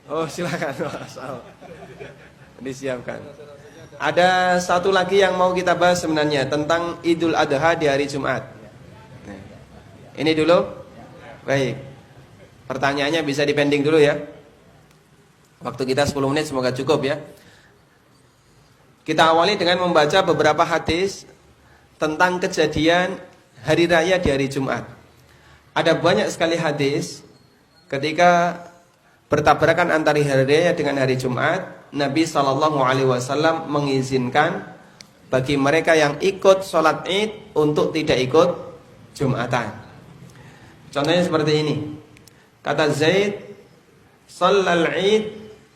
Oh silakan. Disiapkan. Ada satu lagi yang mau kita bahas sebenarnya tentang Idul Adha di hari Jumat. Ini dulu. Baik. Pertanyaannya bisa dipending dulu ya. Waktu kita 10 menit semoga cukup ya. Kita awali dengan membaca beberapa hadis tentang kejadian hari raya di hari Jumat. Ada banyak sekali hadis ketika bertabrakan antara hari raya dengan hari Jumat, Nabi SAW mengizinkan bagi mereka yang ikut sholat id untuk tidak ikut Jumatan. Contohnya seperti ini. Kata Zaid, "Shallal id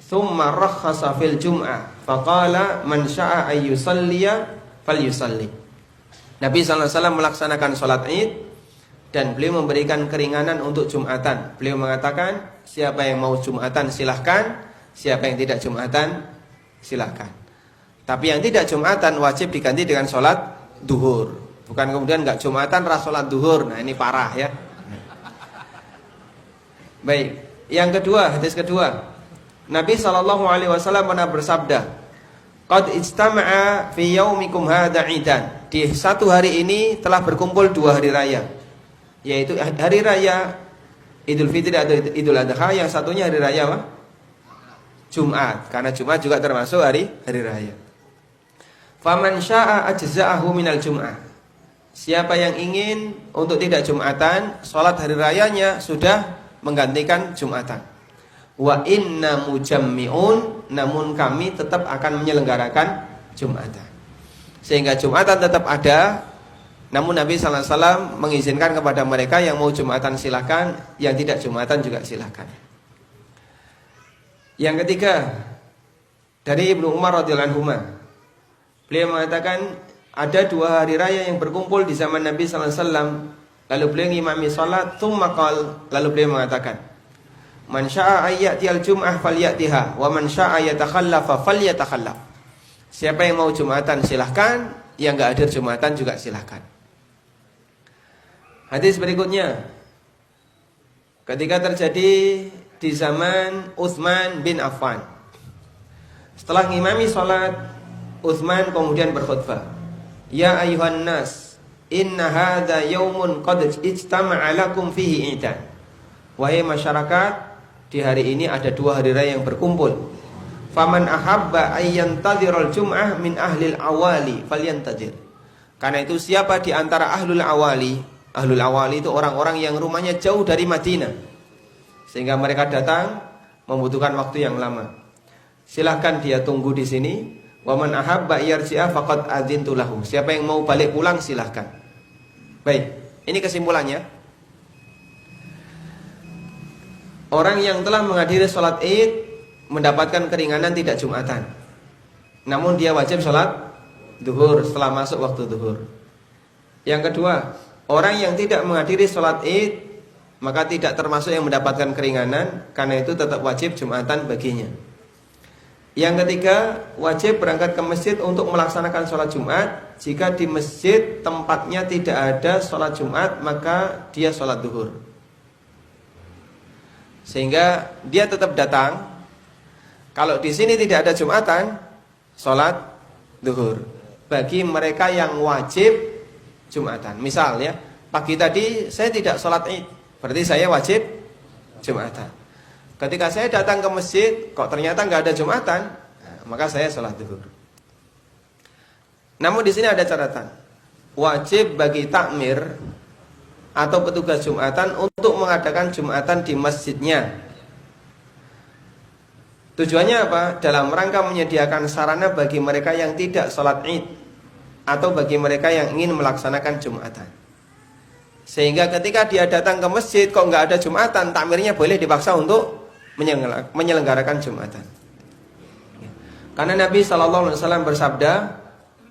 thumma rakhasa fil jum'ah, faqala man syaa ay yusalliya falyusalli." Nabi SAW melaksanakan sholat id dan beliau memberikan keringanan untuk Jumatan. Beliau mengatakan, siapa yang mau Jumatan silahkan, siapa yang tidak Jumatan silahkan. Tapi yang tidak Jumatan wajib diganti dengan sholat duhur. Bukan kemudian nggak Jumatan ras sholat duhur. Nah ini parah ya. Baik, yang kedua, hadis kedua, Nabi SAW pernah bersabda, "Qad ijtama'a fi yaumikum hadza 'idan." Di satu hari ini telah berkumpul dua hari raya, yaitu hari raya Idul Fitri atau Idul Adha, yang satunya hari raya apa? Jumat, karena Jumat juga termasuk hari raya. Faman syaa ajza'ahu minal jum'ah. Siapa yang ingin untuk tidak Jumatan, sholat hari rayanya sudah menggantikan Jumatan. Wa inna mujammi'un, namun kami tetap akan menyelenggarakan Jumatan. Sehingga Jumatan tetap ada, namun Nabi SAW mengizinkan kepada mereka yang mau Jumatan silahkan, yang tidak Jumatan juga silahkan. Yang ketiga, dari Ibnu Umar radhiyallahu anhu, beliau mengatakan ada dua hari raya yang berkumpul di zaman Nabi SAW. Lalu beliau ngimami salat, tsumma qala, lalu beliau mengatakan, "Man syaa'a ayyatiyal jum'ah falyatiha, wa man syaa'a yatakhallafa falyatakhallaf." Siapa yang mau Jumatan silahkan, yang enggak hadir Jumatan juga silahkan. Hadis berikutnya, ketika terjadi di zaman Utsman bin Affan. Setelah ngimami salat, Utsman kemudian berkhutbah, "Ya ayuhan nas, inna hadza yaumun qad ijtama'a lakum fihi idan." Wahai masyarakat, di hari ini ada dua hari raya yang berkumpul. Faman ahabba ayyantadhiral jum'ah min ahlil awali falyantadir. Karena itu siapa di antara ahlul awali itu orang-orang yang rumahnya jauh dari Madinah, sehingga mereka datang membutuhkan waktu yang lama, silahkan dia tunggu di sini. Wa man ahabba yarji'a faqad adzintu lahu. Siapa yang mau balik pulang silahkan. Baik, ini kesimpulannya. Orang yang telah menghadiri sholat id mendapatkan keringanan tidak Jumatan, namun dia wajib sholat duhur setelah masuk waktu duhur. Yang kedua, orang yang tidak menghadiri sholat id maka tidak termasuk yang mendapatkan keringanan, karena itu tetap wajib Jumatan baginya. Yang ketiga, wajib berangkat ke masjid untuk melaksanakan sholat Jumat. Jika di masjid tempatnya tidak ada sholat Jumat, maka dia sholat duhur, sehingga dia tetap datang. Kalau di sini tidak ada Jumatan, sholat duhur. Bagi mereka yang wajib Jumatan, misalnya pagi tadi saya tidak sholat id, berarti saya wajib Jumatan. Ketika saya datang ke masjid, kok ternyata nggak ada Jumatan, maka saya sholat duhur. Namun di sini ada catatan, wajib bagi takmir atau petugas Jumatan untuk mengadakan Jumatan di masjidnya. Tujuannya apa? Dalam rangka menyediakan sarana bagi mereka yang tidak sholat id atau bagi mereka yang ingin melaksanakan Jumatan. Sehingga ketika dia datang ke masjid kok nggak ada Jumatan, takmirnya boleh dipaksa untuk menyelenggarakan Jumatan. Karena Nabi SAW bersabda,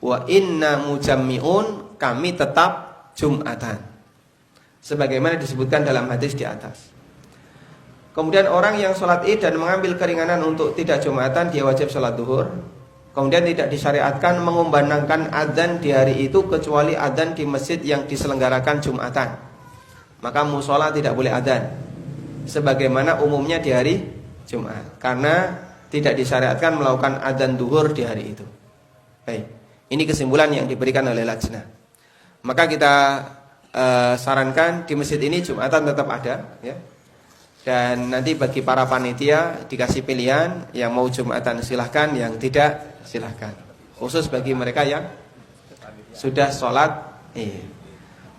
"Wa inna mujammi'un," kami tetap Jumatan, sebagaimana disebutkan dalam hadis di atas. Kemudian orang yang sholat id dan mengambil keringanan untuk tidak Jumatan, dia wajib sholat duhur. Kemudian tidak disyariatkan mengumandangkan adzan di hari itu kecuali adzan di masjid yang diselenggarakan Jumatan. Maka musola tidak boleh adzan, sebagaimana umumnya di hari Jumat, karena tidak disyariatkan melakukan adzan duhur di hari itu. Baik, ini kesimpulan yang diberikan oleh lajnah. Maka kita sarankan di masjid ini Jumatan tetap ada, ya. Dan nanti bagi para panitia dikasih pilihan, yang mau Jumatan silahkan, yang tidak silahkan. Khusus bagi mereka yang sudah sholat.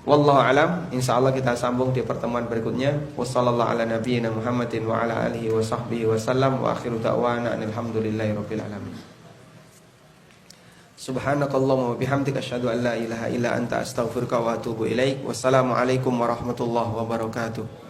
Wallahu alam. Insyaallah kita sambung di pertemuan berikutnya. Wassallallahu ala nabiyyina Muhammadin wa ala alihi wa sahbihi wasallam wa akhiru da'wana alhamdulillahirabbil alamin. Subhanakallahumma wa bihamdika asyhadu an la ilaha illa anta astaghfiruka wa atubu ilaik. Wassalamu alaikum warahmatullahi wabarakatuh.